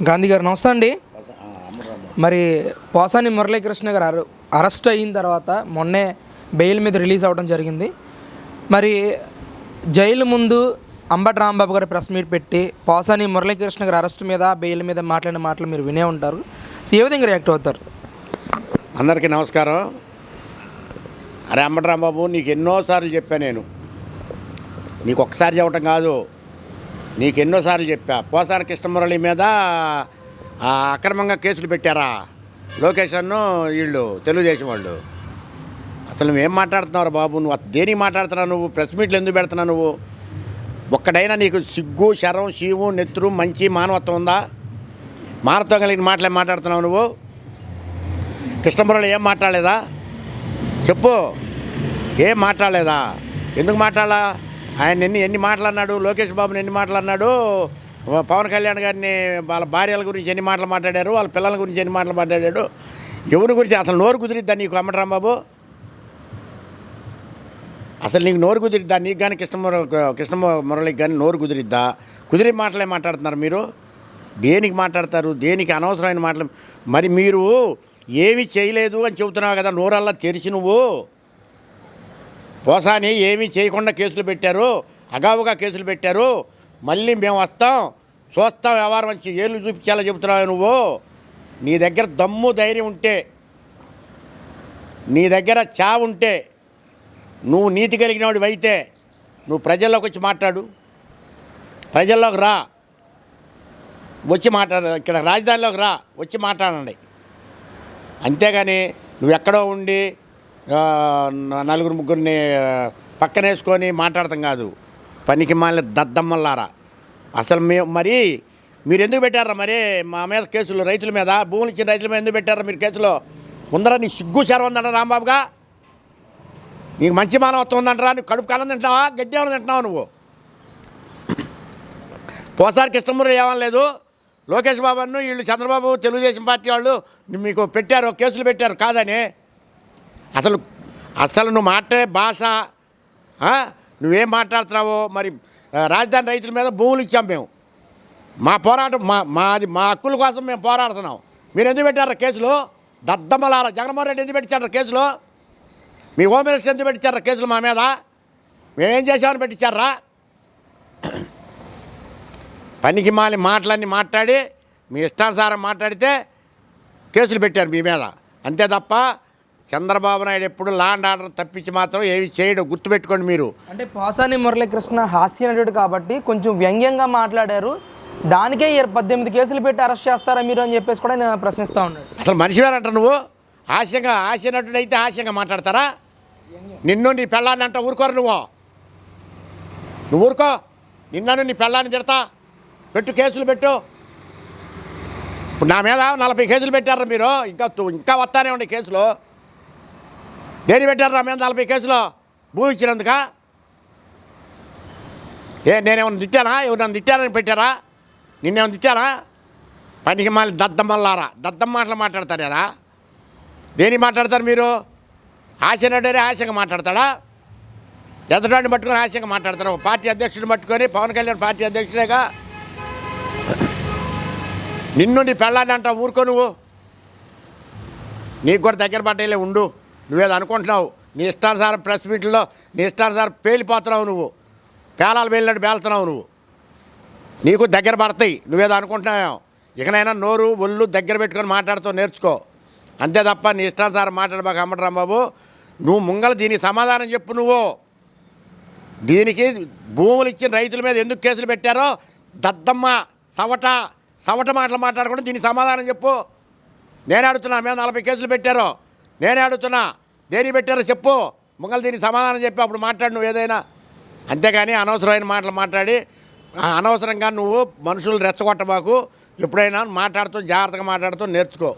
గాంధీ గారు నమస్తే అండి. మరి పోసాని మురళీకృష్ణ గారు అరెస్ట్ అయిన తర్వాత మొన్నే బెయిల్ మీద రిలీజ్ అవ్వడం జరిగింది. మరి జైలు ముందు అంబటి రాంబాబు గారు ప్రెస్ మీట్ పెట్టి పోసాని మురళీకృష్ణ గారు అరెస్ట్ మీద బెయిల్ మీద మాట్లాడిన మాటలు మీరు వినే ఉంటారు. సో ఏ విధంగా రియాక్ట్ అవుతారు? అందరికీ నమస్కారం. అరే అంబటి రాంబాబు, నీకు ఎన్నోసార్లు చెప్పా, నేను నీకు ఒక్కసారి చెప్పటం కాదు, నీకు ఎన్నోసార్లు చెప్పా. పోసాని కృష్ణమురళి మీద అక్రమంగా కేసులు పెట్టారా లోకేషన్ను వీళ్ళు తెలుగుదేశం వాళ్ళు. అసలు నువ్వేం మాట్లాడుతున్నావు బాబు? నువ్వు దేనికి మాట్లాడుతున్నావు? నువ్వు ప్రెస్ మీట్లు ఎందుకు పెడుతున్నావు? నువ్వు ఒక్కడైనా నీకు సిగ్గు, శరం, శీవు, నెత్తురు, మంచి మానవత్వం ఉందా? మానవత్వం కలిగిన మాటలే మాట్లాడుతున్నావు నువ్వు. కృష్ణమురళి ఏం మాట్లాడలేదా? చెప్పు, ఏం మాట్లాడలేదా? ఎందుకు మాట్లాడాలా? ఆయన ఎన్ని మాట్లాడినాడు? లోకేష్ బాబుని ఎన్ని మాట్లాడినాడు? పవన్ కళ్యాణ్ గారిని వాళ్ళ భార్యల గురించి ఎన్ని మాటలు మాట్లాడారు? వాళ్ళ పిల్లల గురించి ఎన్ని మాటలు మాట్లాడాడు? ఎవరి గురించి అసలు నోరు కుదిరిద్దా నీకు అంబటి రాంబాబు? అసలు నీకు నోరు కుదిరిద్దా? నీకు కానీ కృష్ణమురళికి కానీ నోరు కుదిరిద్దా? కుదిరి మాటలే మాట్లాడుతున్నారు మీరు. దేనికి మాట్లాడతారు? దేనికి అనవసరమైన మాటలు? మరి మీరు ఏమీ చేయలేదు అని చెబుతున్నావు కదా, నోరల్లా తెరిచి నువ్వు. పోసాని ఏమీ చేయకుండా కేసులు పెట్టారు, అగావుగా కేసులు పెట్టారు, మళ్ళీ మేము వస్తాం, చూస్తాం, వ్యవహారం వచ్చి ఏళ్ళు చూపించేలా చెబుతున్నావు నువ్వు. నీ దగ్గర దమ్ము ధైర్యం ఉంటే, నీ దగ్గర చావు ఉంటే, నువ్వు నీతి కలిగినవాడివి అయితే నువ్వు ప్రజల్లోకి వచ్చి మాట్లాడు. ప్రజల్లోకి రా, వచ్చి మాట్లాడు. ఇక్కడ రాజధానిలోకి రా, వచ్చి మాట్లాడండి. అంతేగాని నువ్వు ఎక్కడో ఉండి నలుగురు ముగ్గురిని పక్కనేసుకొని మాట్లాడతాం కాదు. పనికి మాలిన దద్దమ్మల్లారా. అసలు మీరు ఎందుకు పెట్టారా మరి మా మీద కేసులు? రైతుల మీద, భూములు ఇచ్చిన రైతుల మీద ఎందుకు పెట్టారా మీరు కేసులో? ఉందరా నీ సిగ్గు శరం ఉందంట రాంబాబుగా? నీకు మంచి మానవత్వం ఉందంటరా? నువ్వు కడుపు కాలం తింటున్నావా, గడ్డి ఏమైనా తింటున్నావు నువ్వు? పోసారి కృష్ణమురళి ఏమనలేదు, లోకేష్ బాబు అన్ను వీళ్ళు చంద్రబాబు తెలుగుదేశం పార్టీ వాళ్ళు మీకు పెట్టారు, కేసులు పెట్టారు కాదని. అసలు నువ్వు మాట్లాడే భాష, నువ్వేం మాట్లాడుతున్నావో. మరి రాజధాని రైతుల మీద భూములు ఇచ్చాం మేము. మా పోరాటం మా హక్కుల కోసం మేము పోరాడుతున్నాం. మీరు ఎందుకు పెట్టారా కేసులు? దద్దమ్మలారా. జగన్మోహన్ రెడ్డి ఎందుకు పెట్టించారా కేసులు? మీ హోమ్ మినిస్టర్ ఎందుకు పెట్టించారా కేసులు మా మీద? మేమేం చేసామని పెట్టించారా? పనికి మాలి మాటలన్నీ మాట్లాడి మీ ఇష్టానుసారం మాట్లాడితే కేసులు పెట్టారు మీ మీద. అంతే తప్ప చంద్రబాబు నాయుడు ఎప్పుడు లా అండ్ ఆర్డర్ తప్పించి మాత్రం ఏమి చేయడం గుర్తుపెట్టుకోండి మీరు. అంటే పోసాని మురళీకృష్ణ హాస్య నటుడు కాబట్టి కొంచెం వ్యంగ్యంగా మాట్లాడారు, దానికే 18 కేసులు పెట్టి అరెస్ట్ చేస్తారా మీరు అని చెప్పేసి కూడా నేను ప్రశ్నిస్తూ ఉన్నాడు. అసలు మనిషివేనంట నువ్వు? హాస్య నటుడు అయితే హాస్యంగా మాట్లాడతారా? నిన్ను నీ పెళ్ళాన్ని అంట ఊరుకోరు నువ్వు ఊరుకో. నిన్నను నీ పెళ్ళాన్ని తిడతా, పెట్టు, కేసులు పెట్టు. ఇప్పుడు నా మీద 40 కేసులు పెట్టారా మీరు? ఇంకా వస్తానే ఉండే కేసులు. దేని పెట్టారు నా మీద 40 కేసులు? భూమి ఇచ్చినందుక? నేనేమన్నా తిట్టానా? ఎవరు నన్ను తిట్టానని పెట్టారా? నిన్నేమన్నా తిట్టానా? పనికి మళ్ళీ దద్దమ్మల్లారా. దద్దమ్మ మాటలు మాట్లాడతారా? దేనికి మాట్లాడతారు మీరు? ఆశనడే ఆశంగా మాట్లాడతాడా? ఎదుటాన్ని పట్టుకొని ఆశంగా మాట్లాడతారు. పార్టీ అధ్యక్షుడిని పట్టుకొని, పవన్ కళ్యాణ్ పార్టీ అధ్యక్షుడేగా. నిన్ను నీ పెళ్ళాన్ని అంట ఊరుకో నువ్వు. నీకు కూడా దగ్గర పడ్డేలే ఉండు. నువ్వేదో అనుకుంటున్నావు, నీ ఇష్టానుసారం ప్రెస్ మీట్లో నీ ఇష్టానుసారం పేలిపోతున్నావు నువ్వు. పేలాలు పేలినట్టు పేలుతున్నావు నువ్వు. నీకు దగ్గర పడతాయి, నువ్వేదో అనుకుంటున్నావు. ఇకనైనా నోరు ఒళ్ళు దగ్గర పెట్టుకొని మాట్లాడుతూ నేర్చుకో. అంతే తప్ప నీ ఇష్టానుసారం మాట్లాడబాక అంబటి రాంబాబు. నువ్వు ముంగల దీనికి సమాధానం చెప్పు. నువ్వు దీనికి భూములు ఇచ్చిన రైతుల మీద ఎందుకు కేసులు పెట్టారో దద్దమ్మ సవట మాటలు మాట్లాడకుండా దీనికి సమాధానం చెప్పు. నేనే అడుగుతున్నా, మేము 40 కేసులు పెట్టారో నేనే అడుగుతున్నా, దేనికి పెట్టారో చెప్పు. ముంగలు దీనికి సమాధానం చెప్పి అప్పుడు మాట్లాడు నువ్వు ఏదైనా. అంతేగాని అనవసరమైన మాటలు మాట్లాడి అనవసరంగా నువ్వు మనుషులు రెచ్చగొట్టబాకు. ఎప్పుడైనా జాగ్రత్తగా మాట్లాడుతూ నేర్చుకో.